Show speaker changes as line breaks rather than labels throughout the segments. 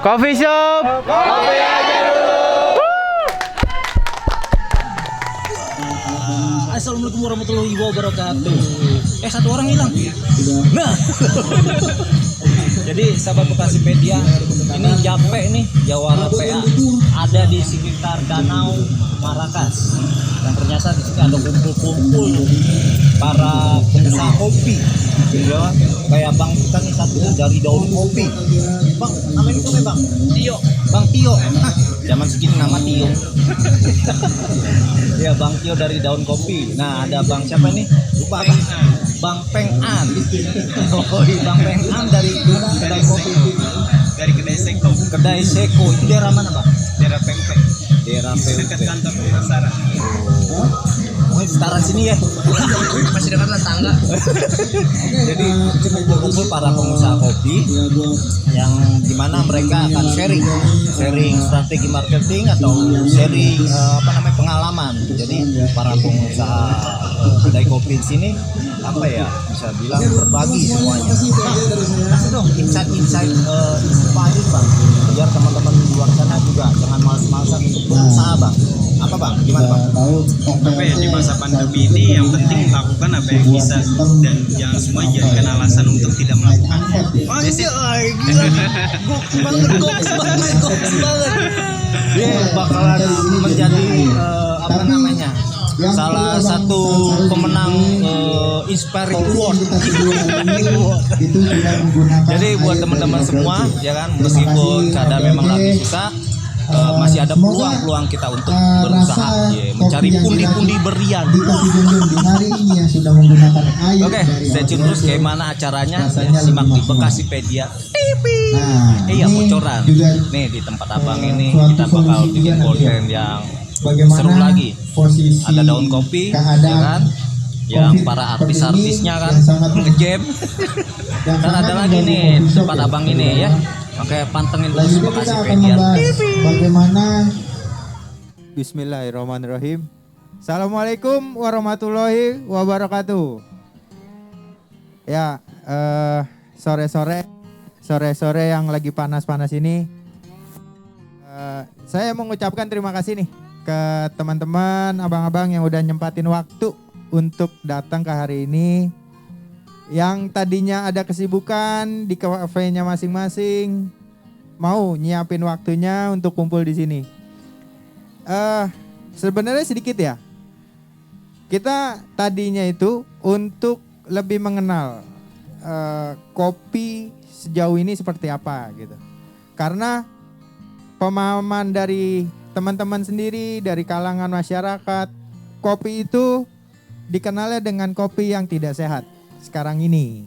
Coffee shop. Kopi aja dulu.
Assalamualaikum warahmatullahi wabarakatuh. Satu orang hilang. Nah. Jadi sahabat Bekasipedia, ini Jape nih, Jawara PA. Ada di sekitar Danau Marakas. Dan ternyata di sini ada kumpul-kumpul para pengusaha kopi. Ya, kayak Bang kita nih satu dari daun kopi. Bang, namanya itu Bang? Tio. Bang Tio. Zaman segini nama Tio. Ya, Bang Tio dari daun kopi. Nah, ada Bang siapa nih? Lupa apa? Bang Peng-an. Oh, Bang Peng-an dari kedai kopi.
Dari kedai Seko.
Kedai Seko itu daerah mana, Bang?
Daerah Pempek.
Daerah
Dekat
Pempek.
kantor pemasaran.
Oh, setara sini ya.
Masih dekat lah tangga.
Jadi kumpul para pengusaha kopi yang dimana mereka akan sharing strategi marketing atau sharing pengalaman. Jadi para pengusaha kedai kopi di sini bisa bilang berbagi semuanya. Kasih dong insight inspiring Bang, biar teman-teman di luar sana juga jangan malas-malasan untuk berusaha Bang. Apa Bang? Gimana Bang?
Apa ya, di masa pandemi ini yang penting lakukan apa yang bisa dan jangan semua jadikan alasan untuk tidak melakukan.
Anjay, gila. Goks banget. Dia bakalan menjadi salah satu pemenang Inspiring Award. Jadi buat teman-teman semua, ya kan, meskipun keadaan memang lagi susah, masih ada peluang kita untuk berusaha, mencari pundi-pundi berlian. Oke, stay tune terus bagaimana acaranya, simak di Bekasipedia TV. Iya, bocoran. Nih di tempat abang ini kita bakal bikin konten yang seru lagi. Ada daun kopi, ya kan? Yang para artis-artisnya kan ngejam. Dan ada lagi nih tempat abang ini ya. Oke, pantengin terus Bekasipedia TV.
Bagaimana? Bismillahirrahmanirrahim. Assalamualaikum warahmatullahi wabarakatuh. Ya, sore-sore yang lagi panas-panas ini, saya mengucapkan terima kasih nih ke teman-teman, abang-abang yang udah nyempatin waktu untuk datang ke hari ini. Yang tadinya ada kesibukan di kafenya masing-masing, mau nyiapin waktunya untuk kumpul di sini. Sebenarnya sedikit ya. Kita tadinya itu untuk lebih mengenal kopi sejauh ini seperti apa gitu. Karena pemahaman dari teman-teman sendiri, dari kalangan masyarakat, kopi itu dikenalnya dengan kopi yang tidak sehat sekarang ini.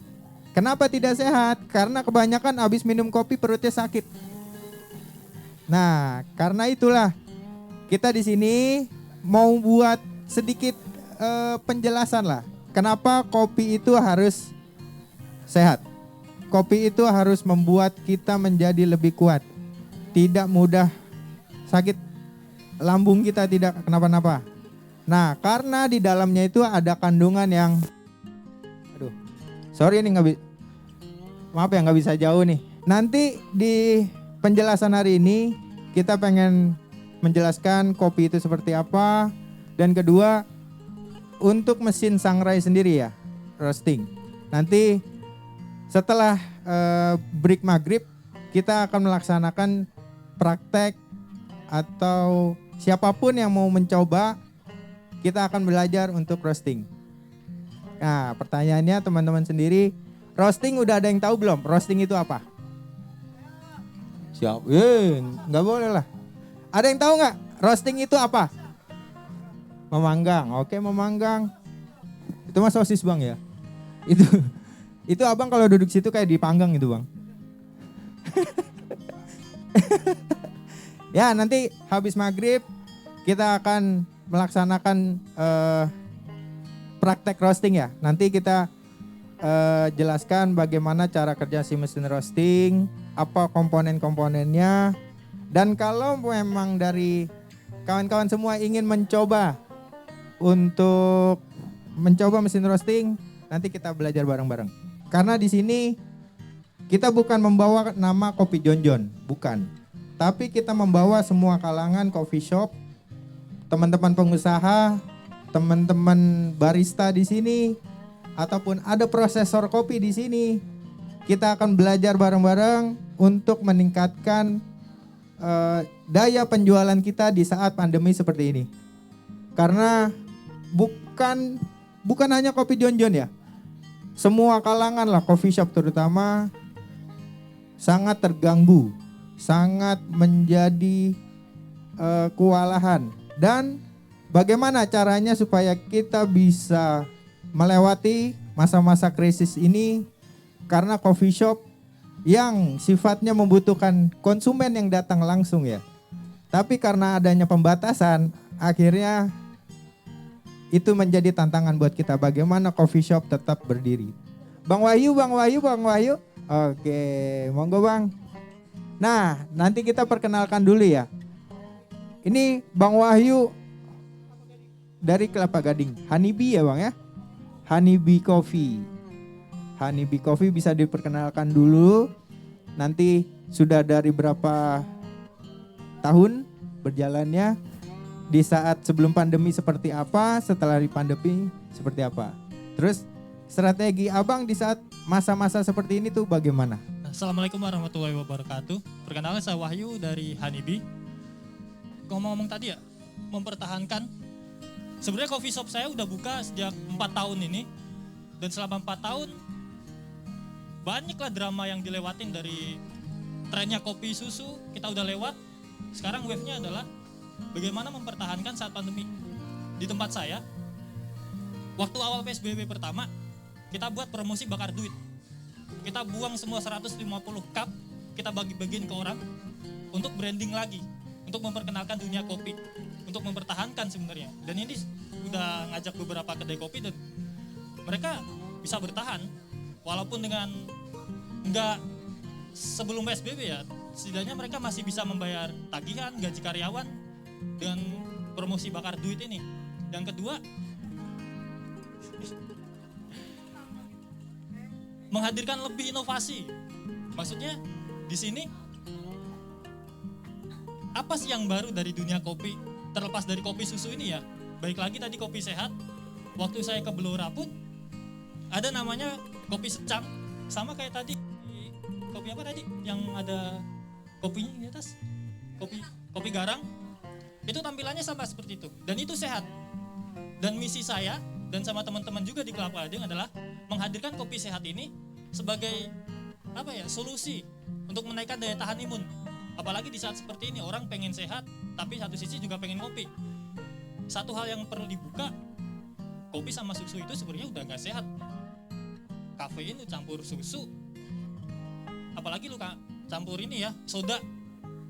Kenapa tidak sehat? Karena kebanyakan habis minum kopi perutnya sakit. Nah, karena itulah kita di sini mau buat sedikit penjelasan lah. Kenapa kopi itu harus sehat? Kopi itu harus membuat kita menjadi lebih kuat, tidak mudah sakit, lambung kita tidak kenapa-napa. Nah, karena di dalamnya itu ada kandungan yang, sorry ini nggak bisa jauh nih. Nanti di penjelasan hari ini kita pengen menjelaskan kopi itu seperti apa, dan kedua untuk mesin sangrai sendiri ya, roasting. Nanti setelah break maghrib kita akan melaksanakan praktek, atau siapapun yang mau mencoba, kita akan belajar untuk roasting. Nah, pertanyaannya teman-teman sendiri, roasting udah ada yang tahu belum? Roasting itu apa? Siap? Nggak boleh lah. Ada yang tahu nggak? Roasting itu apa? Memanggang. Oke, memanggang. Itu mah sosis Bang ya? Itu abang kalau duduk situ kayak dipanggang itu Bang. Ya, nanti habis maghrib kita akan melaksanakan praktek roasting ya. Nanti kita jelaskan bagaimana cara kerja si mesin roasting, apa komponen-komponennya. Dan kalau memang dari kawan-kawan semua ingin mencoba untuk mencoba mesin roasting, nanti kita belajar bareng-bareng. Karena di sini kita bukan membawa nama Kopi Jonjon, bukan. Tapi kita membawa semua kalangan coffee shop, teman-teman pengusaha, teman-teman barista di sini, ataupun ada prosesor kopi di sini. Kita akan belajar bareng-bareng untuk meningkatkan daya penjualan kita di saat pandemi seperti ini. Karena bukan hanya Kopi Jonjon ya. Semua kalangan lah, coffee shop terutama sangat terganggu, sangat menjadi kewalahan. Dan bagaimana caranya supaya kita bisa melewati masa-masa krisis ini, karena coffee shop yang sifatnya membutuhkan konsumen yang datang langsung ya. Tapi karena adanya pembatasan, akhirnya itu menjadi tantangan buat kita, bagaimana coffee shop tetap berdiri. Bang Wahyu. Oke, monggo Bang. Nah, nanti kita perkenalkan dulu ya. Ini Bang Wahyu dari Kelapa Gading. Honeybee ya Bang ya? Honeybee Coffee. Honeybee Coffee bisa diperkenalkan dulu. Nanti sudah dari berapa tahun berjalannya, di saat sebelum pandemi seperti apa, setelah di pandemi seperti apa. Terus strategi Abang di saat masa-masa seperti ini tuh bagaimana?
Assalamualaikum warahmatullahi wabarakatuh. Perkenalkan, saya Wahyu dari Honeybee. Ngomong-ngomong tadi ya, mempertahankan. Sebenarnya coffee shop saya udah buka sejak 4 tahun ini. Dan selama 4 tahun banyaklah drama yang dilewatin. Dari trennya kopi susu kita udah lewat. Sekarang wave-nya adalah bagaimana mempertahankan saat pandemi. Di tempat saya, waktu awal PSBB pertama, kita buat promosi bakar duit. Kita buang semua 150 cup, kita bagi-bagiin ke orang untuk branding lagi, untuk memperkenalkan dunia kopi, untuk mempertahankan sebenarnya. Dan ini udah ngajak beberapa kedai kopi dan mereka bisa bertahan walaupun dengan enggak sebelum PSBB ya. Setidaknya mereka masih bisa membayar tagihan, gaji karyawan dengan promosi bakar duit ini. Yang kedua, menghadirkan lebih inovasi. Maksudnya di sini apa sih yang baru dari dunia kopi? Terlepas dari kopi susu ini ya. Baik lagi tadi kopi sehat. Waktu saya ke Blora pun ada namanya kopi secang. Sama kayak tadi kopi apa tadi yang ada kopinya di atas? Kopi garang. Itu tampilannya sama seperti itu dan itu sehat. Dan misi saya dan sama teman-teman juga di Kelapa Gading adalah menghadirkan kopi sehat ini sebagai solusi untuk menaikkan daya tahan imun. Apalagi di saat seperti ini orang pengen sehat tapi satu sisi juga pengen kopi. Satu hal yang perlu dibuka, kopi sama susu itu sebenarnya udah gak sehat. Kafein lu campur susu, apalagi lu campur ini ya soda,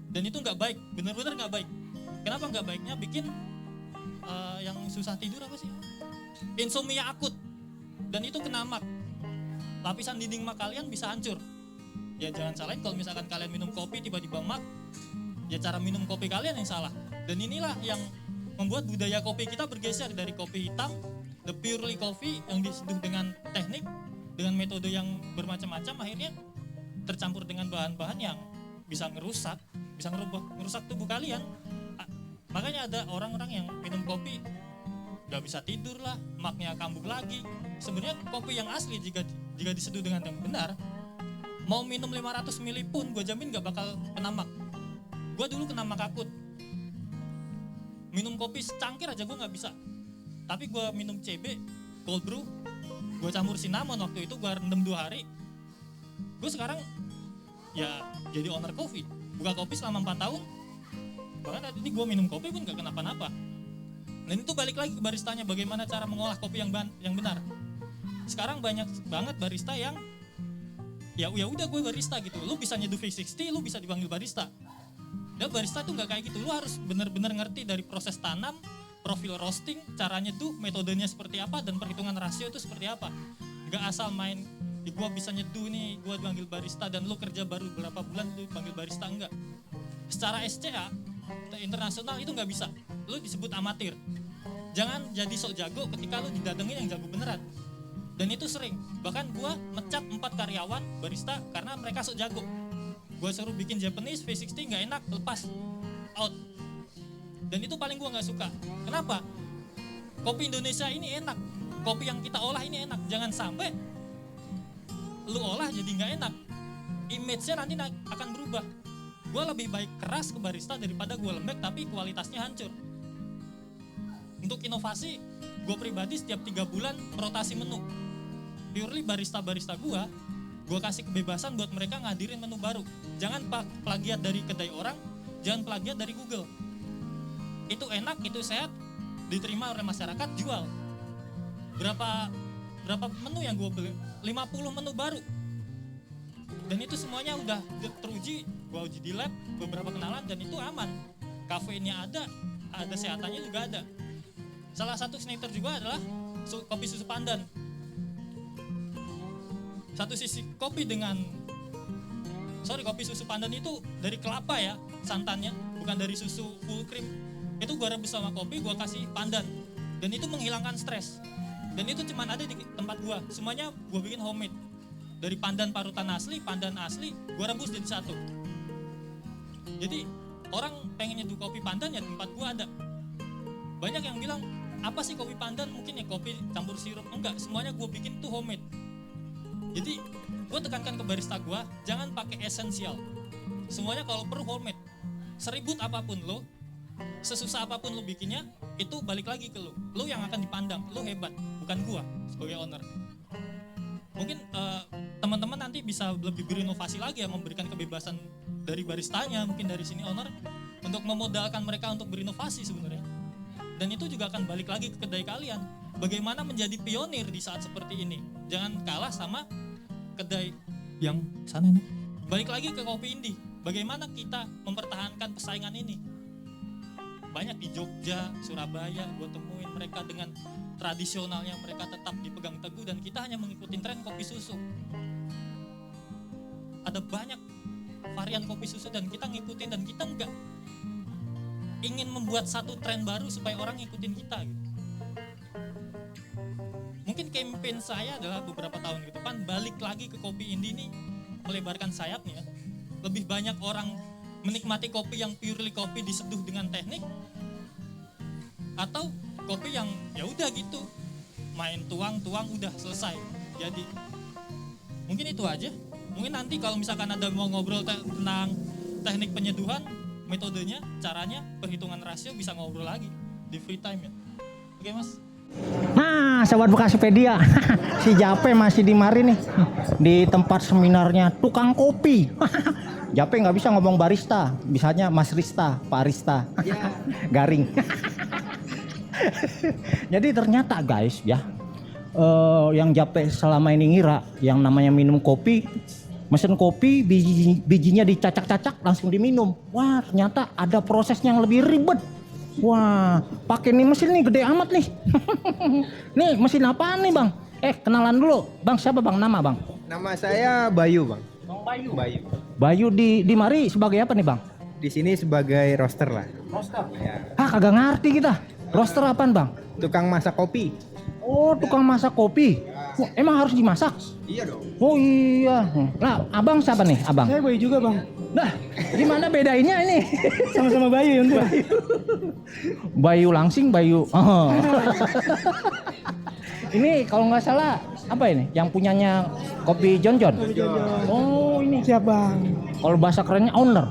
dan itu nggak baik, bener-bener nggak baik. Kenapa nggak baiknya? Bikin yang susah tidur apa sih? Insomnia akut, dan itu kena mak. Lapisan dinding mak kalian bisa hancur. Ya jangan salahin kalau misalkan kalian minum kopi tiba-tiba mak, ya cara minum kopi kalian yang salah. Dan inilah yang membuat budaya kopi kita bergeser dari kopi hitam, the purely coffee yang diseduh dengan teknik, dengan metode yang bermacam-macam, akhirnya tercampur dengan bahan-bahan yang bisa ngerusak tubuh kalian. Makanya ada orang-orang yang minum kopi gak bisa tidur lah, maknya kambuh lagi. Sebenarnya kopi yang asli jika diseduh dengan yang benar, mau minum 500 ml pun gue jamin gak bakal kena mak. Gue dulu kena mak akut. Minum kopi secangkir aja gue gak bisa. Tapi gue minum CB, cold brew, gue campur cinnamon waktu itu, gue rendam 2 hari. Gue sekarang ya jadi owner kopi, buka kopi selama 4 tahun. Bahkan tadi ini gue minum kopi pun gak kenapa-napa. Dan itu balik lagi ke baristanya, bagaimana cara mengolah kopi yang benar. Sekarang banyak banget barista yang ya udah gue barista gitu. Lu bisa nyeduh V60, lu bisa dipanggil barista. Dan barista tuh gak kayak gitu. Lu harus benar-benar ngerti dari proses tanam, profil roasting, cara nyeduh, metodenya seperti apa, dan perhitungan rasio itu seperti apa. Gak asal main, gue bisa nyeduh nih, gue dipanggil barista, dan lu kerja baru berapa bulan lu dipanggil barista, enggak. Secara SCA internasional itu nggak bisa, lu disebut amatir. Jangan jadi sok jago ketika lu didatengin yang jago beneran. Dan itu sering, bahkan gue mecat 4 karyawan barista karena mereka sok jago. Gue suruh bikin Japanese V60 nggak enak, lepas, out. Dan itu paling gue nggak suka. Kenapa? Kopi Indonesia ini enak, kopi yang kita olah ini enak. Jangan sampai lu olah jadi nggak enak, image-nya nanti akan berubah. Gue lebih baik keras ke barista daripada gue lembek tapi kualitasnya hancur. Untuk inovasi, gue pribadi setiap 3 bulan rotasi menu. Purely barista-barista gue kasih kebebasan buat mereka ngadirin menu baru. Jangan plagiat dari kedai orang, jangan plagiat dari Google. Itu enak, itu sehat, diterima oleh masyarakat, jual. Berapa menu yang gue beli? 50 menu baru. Dan itu semuanya udah teruji, gue uji di lab, beberapa kenalan, dan itu aman. Kafeinnya ada sehatannya juga ada. Salah satu signature juga adalah kopi susu pandan. Satu sisi kopi susu pandan itu dari kelapa ya, santannya, bukan dari susu full cream. Itu gue rebus sama kopi, gue kasih pandan. Dan itu menghilangkan stres. Dan itu cuma ada di tempat gue. Semuanya gue bikin homemade. Dari pandan parutan asli, pandan asli, gue rebus jadi satu. Jadi orang pengen nyeduh kopi pandan ya tempat gue ada. Banyak yang bilang, apa sih kopi pandan? Mungkin ya kopi campur sirup. Enggak, semuanya gue bikin tuh homemade. Jadi gue tekankan ke barista gue, jangan pakai esensial. Semuanya kalau perlu homemade. Seribut apapun lo, sesusah apapun lo bikinnya, itu balik lagi ke lo. Lo yang akan dipandang, lo hebat, bukan gue sebagai owner. Mungkin teman-teman nanti bisa lebih berinovasi lagi ya, memberikan kebebasan dari baristanya, mungkin dari sini owner, untuk memodalkan mereka untuk berinovasi sebenarnya. Dan itu juga akan balik lagi ke kedai kalian. Bagaimana menjadi pionir di saat seperti ini. Jangan kalah sama kedai yang sana nih. Balik lagi ke kopi indie. Bagaimana kita mempertahankan persaingan ini. Banyak di Jogja, Surabaya, gue temuin mereka dengan tradisionalnya mereka tetap dipegang teguh dan kita hanya mengikuti tren kopi susu. Ada banyak varian kopi susu dan kita ngikutin dan kita enggak ingin membuat satu tren baru supaya orang ngikutin kita gitu. Mungkin campaign saya adalah beberapa tahun ke depan balik lagi ke kopi indie nih, melebarkan sayapnya. Lebih banyak orang menikmati kopi yang purely kopi diseduh dengan teknik, atau kopi yang ya udah gitu, main tuang udah selesai. Jadi mungkin itu aja. Mungkin nanti kalau misalkan ada mau ngobrol tentang teknik penyeduhan, metodenya, caranya, perhitungan rasio bisa ngobrol lagi di free time ya. Oke mas.
Nah, sahabat Bekasipedia, si Jape masih di mari nih, di tempat seminarnya tukang kopi. Jape nggak bisa ngomong barista, bisanya Mas Rista, Pak Rista, garing. Jadi ternyata guys ya, yang Jape selama ini ngira yang namanya minum kopi, mesin kopi bijinya dicacak-cacak langsung diminum. Wah, ternyata ada prosesnya yang lebih ribet. Wah, pakai nih mesin nih gede amat nih. Nih mesin apaan nih bang? Kenalan dulu, bang siapa bang? Nama bang?
Nama saya Bayu bang.
Bayu.
Bayu.
Bayu di mari sebagai apa nih bang?
Di sini sebagai roaster lah.
Roaster.
Ya.
Kagak ngerti kita. Roaster apaan bang?
Tukang masak kopi.
Oh, tukang masak kopi. Wah, emang harus dimasak?
Iya dong.
Oh iya. Nah, abang siapa nih, abang?
Saya Bayu juga bang.
Nah, gimana bedainnya ini?
Sama-sama Bayu yang tua.
Bayu langsing, Bayu. Oh. Ini kalau nggak salah apa ini? Yang punyanya kopi John John. Oh ini.
Siap bang.
Kalau bahasa kerennya owner.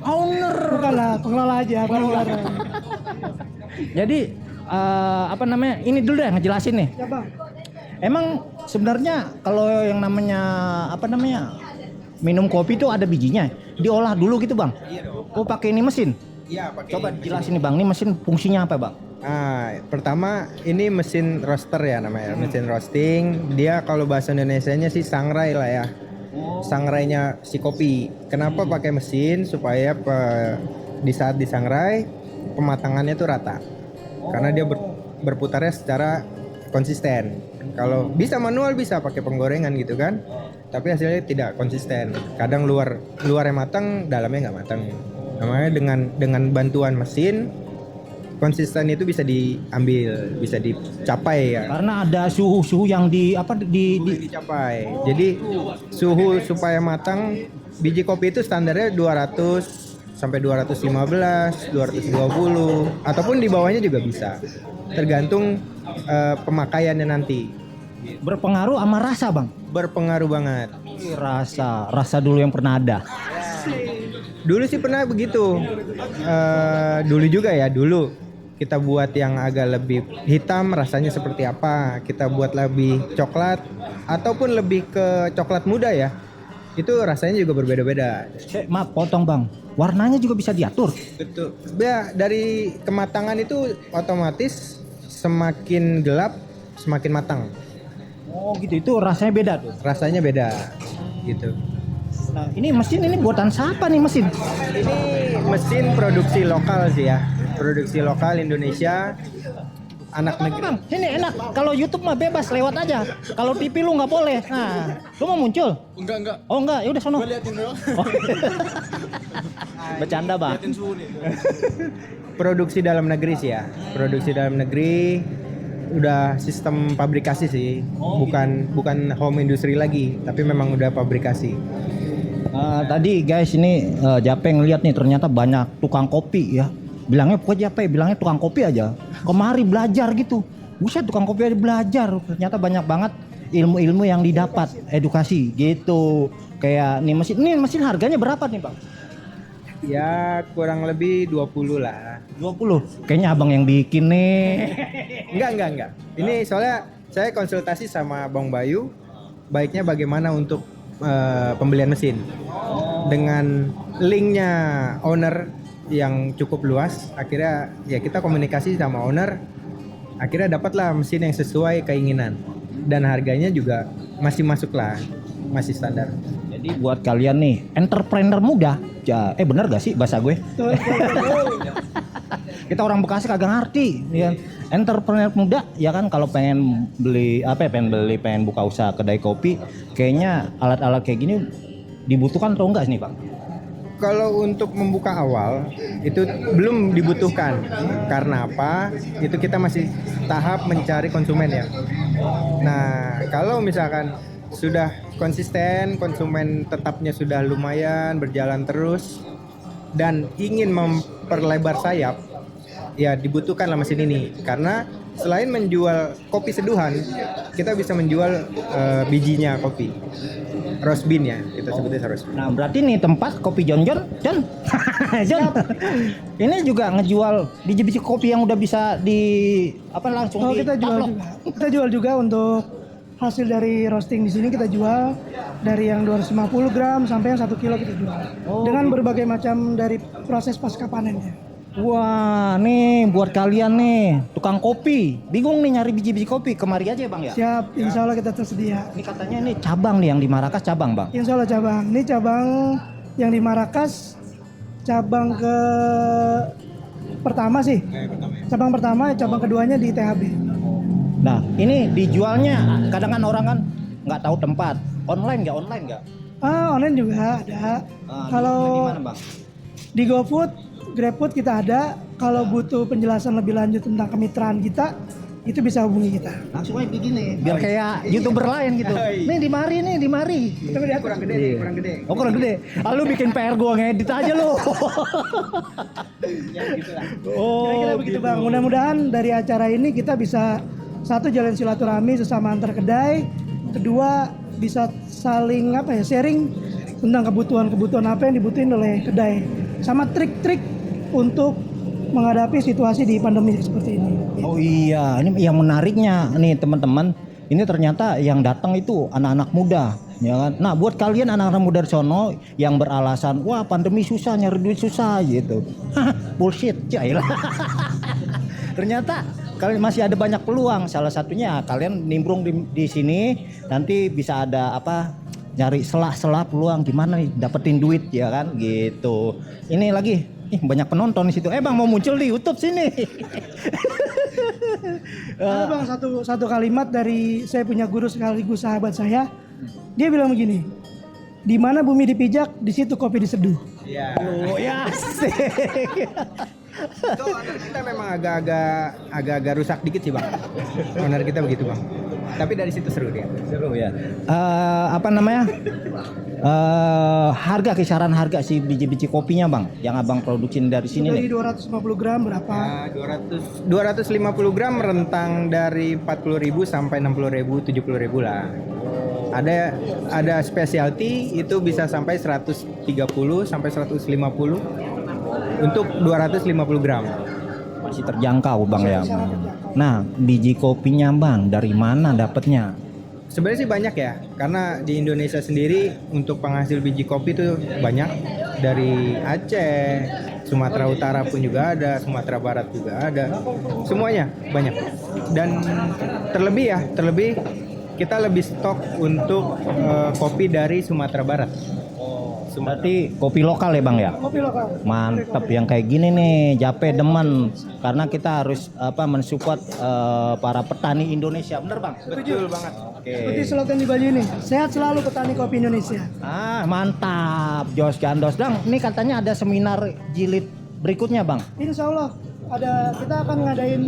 Owner.
Bukan lah, pengelola aja. Pengelola.
Jadi apa namanya? Ini dulu deh ngejelasin nih.
Ya bang.
Emang sebenarnya kalau yang namanya apa namanya minum kopi itu ada bijinya, diolah dulu gitu bang?
Iya dong.
Oh pakai ini mesin?
Iya pakai.
Coba dijelasin nih bang, ini mesin fungsinya apa bang?
Pertama ini mesin roaster ya namanya, mesin roasting. Dia kalau bahasa Indonesianya sih sangrai lah ya. Sangrainya si kopi. Kenapa pakai mesin? Supaya di saat disangrai pematangannya tuh rata. Karena dia berputarnya secara konsisten. Kalau bisa manual bisa pakai penggorengan gitu kan. Tapi hasilnya tidak konsisten. Kadang luarnya matang, dalamnya nggak matang. Namanya dengan bantuan mesin konsisten itu bisa diambil, bisa dicapai ya.
Karena ada suhu-suhu yang
Dicapai. Jadi suhu supaya matang, biji kopi itu standarnya 200 sampai 215, 220 ataupun di bawahnya juga bisa. Tergantung pemakaiannya nanti.
berpengaruh sama rasa, Bang.
Berpengaruh banget.
Rasa dulu yang pernah ada.
Dulu sih pernah begitu. Dulu juga ya, dulu kita buat yang agak lebih hitam rasanya seperti apa, kita buat lebih coklat ataupun lebih ke coklat muda ya, itu rasanya juga berbeda-beda.
Maaf potong, Bang, warnanya juga bisa diatur.
Betul ya, dari kematangan itu otomatis semakin gelap semakin matang,
Oh gitu, itu rasanya beda tuh.
rasanya beda gitu.
Nah ini mesin ini buatan siapa nih mesin?
Ini mesin produksi lokal sih ya, produksi lokal Indonesia, anak negeri.
Bang, ini enak. Kalau YouTube mah bebas lewat aja. Kalau TV lu nggak boleh. Nah, lu mau muncul?
Enggak.
Oh enggak, ya udah sono.
Gue liatin doang.
Bercanda, Bang.
Liatin suhu nih.
Produksi dalam negeri sih ya, produksi dalam negeri, udah sistem pabrikasi sih, bukan home industry lagi, tapi memang udah pabrikasi.
Tadi guys ini Japeng lihat nih ternyata banyak tukang kopi ya. Bilangnya pokoknya apa ya, bilangnya tukang kopi aja. Kemari belajar gitu. Buset, tukang kopi aja belajar. Ternyata banyak banget ilmu-ilmu yang didapat, edukasi gitu. Kayak nih mesin harganya berapa nih, Bang?
Ya kurang lebih 20 lah.
20. Kayaknya Abang yang bikin nih.
Enggak. Ini soalnya saya konsultasi sama Bang Bayu, baiknya bagaimana untuk pembelian mesin. Dengan linknya owner yang cukup luas, akhirnya ya kita komunikasi sama owner, akhirnya dapatlah mesin yang sesuai keinginan dan harganya juga masih masuk lah, masih standar.
Jadi buat kalian nih entrepreneur muda, bener gak sih bahasa gue? Kita orang Bekasi kagak ngerti, ya. Entrepreneur muda ya kan, kalau pengen pengen buka usaha kedai kopi, kayaknya alat-alat kayak gini dibutuhkan atau enggak nih, Bang?
Kalau untuk membuka awal itu belum dibutuhkan. Karena apa? Itu kita masih tahap mencari konsumen ya. Nah, kalau misalkan sudah konsisten, konsumen tetapnya sudah lumayan berjalan terus dan ingin memperlebar sayap, ya dibutuhkanlah mesin ini. Karena selain menjual kopi seduhan, kita bisa menjual bijinya kopi. Roast bean ya, kita sebutnya roast bean.
Nah berarti nih tempat kopi John. Ini juga ngejual biji-biji kopi yang udah bisa langsung
kita jual
taplok.
juga. Kita jual juga untuk hasil dari roasting di sini, kita jual dari yang 250 gram sampai yang 1 kilo kita jual. Dengan berbagai macam dari proses pasca panennya.
Wah, nih buat kalian nih tukang kopi, bingung nih nyari biji-biji kopi, kemari aja ya, Bang ya.
Siap, insya Allah kita tersedia.
Ini katanya nih cabang nih yang di Marakas, cabang, Bang.
Insya Allah cabang. Ini cabang yang di Marakas, cabang ke pertama sih. Cabang pertama, cabang keduanya di THB.
Nah, ini dijualnya kadang kan orang kan nggak tahu tempat. Online nggak?
Online juga ada. Kalau
di mana, Bang?
di GoFood, GrabFood kita ada. Kalau butuh penjelasan lebih lanjut tentang kemitraan kita, itu bisa hubungi kita.
Langsung aja begini, biar kayak YouTuber lain gitu. Nih di mari.
Kurang gede.
Oh kurang gede. Lu bikin PR gua ngedit aja lu.
Kira-kira begitu Bang. Mudah-mudahan dari acara ini kita bisa, satu, jalan silaturahmi sesama antar kedai, kedua bisa saling sharing tentang kebutuhan apa yang dibutuhin oleh kedai, sama trik-trik untuk menghadapi situasi di pandemi seperti ini.
Oh iya, ini yang menariknya nih teman-teman, ini ternyata yang datang itu anak-anak muda, ya kan? Nah, buat kalian anak-anak muda di sono yang beralasan, wah pandemi susah, nyari duit susah gitu. Bullshit, jailah. Ternyata kalian masih ada banyak peluang. Salah satunya kalian nimbrung di sini, nanti bisa ada nyari selah-selah peluang gimana nih dapetin duit ya kan gitu. Ini lagi banyak penonton di situ. Bang mau muncul di YouTube sini.
Ada Bang satu kalimat dari saya punya guru sekaligus sahabat saya. Dia bilang begini, di mana bumi dipijak, di situ kopi diseduh.
Iya.
Oh ya asik.
Itu owner kita memang agak-agak rusak dikit sih bang. Owner kita begitu bang. Tapi dari situ seru dia.
Seru ya. Apa namanya? Harga kisaran harga si biji-biji kopinya bang, yang abang produksi dari sini
Dari
nih.
250 gram berapa?
Ya, 250 gram rentang dari 40.000 sampai 60.000, 70.000 lah. Ada specialty itu bisa sampai 130 sampai 150 untuk 250 gram.
Masih terjangkau bang ya. Nah, biji kopinya bang dari mana dapatnya?
Sebenarnya sih banyak ya, karena di Indonesia sendiri untuk penghasil biji kopi itu banyak. Dari Aceh, Sumatera Utara pun juga ada, Sumatera Barat juga ada. Semuanya banyak. Dan terlebih kita lebih stok untuk kopi dari Sumatera Barat.
Berarti kopi lokal ya bang ya?
Kopi lokal.
Mantep, yang kayak gini nih Jape demen karena kita harus mensupport para petani Indonesia, bener bang?
Betul banget.
Oke.
Seperti slogan di baju ini, sehat selalu petani kopi Indonesia.
Mantap, Jos Gandos. Dang, ini katanya ada seminar jilid berikutnya bang.
Insya Allah kita akan ngadain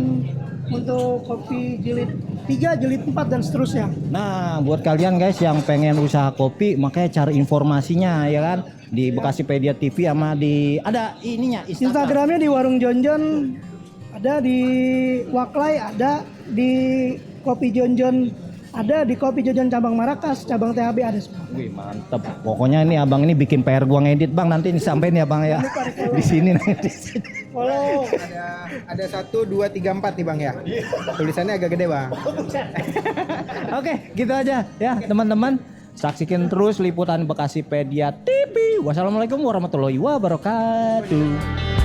untuk kopi jilid 3, jilid 4 dan seterusnya.
Nah, buat kalian guys yang pengen usaha kopi, makanya cari informasinya ya kan di Bekasipedia TV sama ada ininya
Instagramnya di Warung Jonjon, ada di Waklai, ada di Kopi Jonjon, ada di Kopi Jonjon cabang Marakas, cabang THB ada semua.
Wih mantep. Pokoknya ini abang ini bikin PR gua ngedit bang, nanti disampaikan ya bang ya. Di sini nanti.
Follow.
Ada 1, 2, 3, 4 nih bang ya. Tulisannya agak gede bang.
Oke, gitu aja ya teman-teman. Saksikan terus liputan Bekasipedia TV. Wassalamualaikum warahmatullahi wabarakatuh.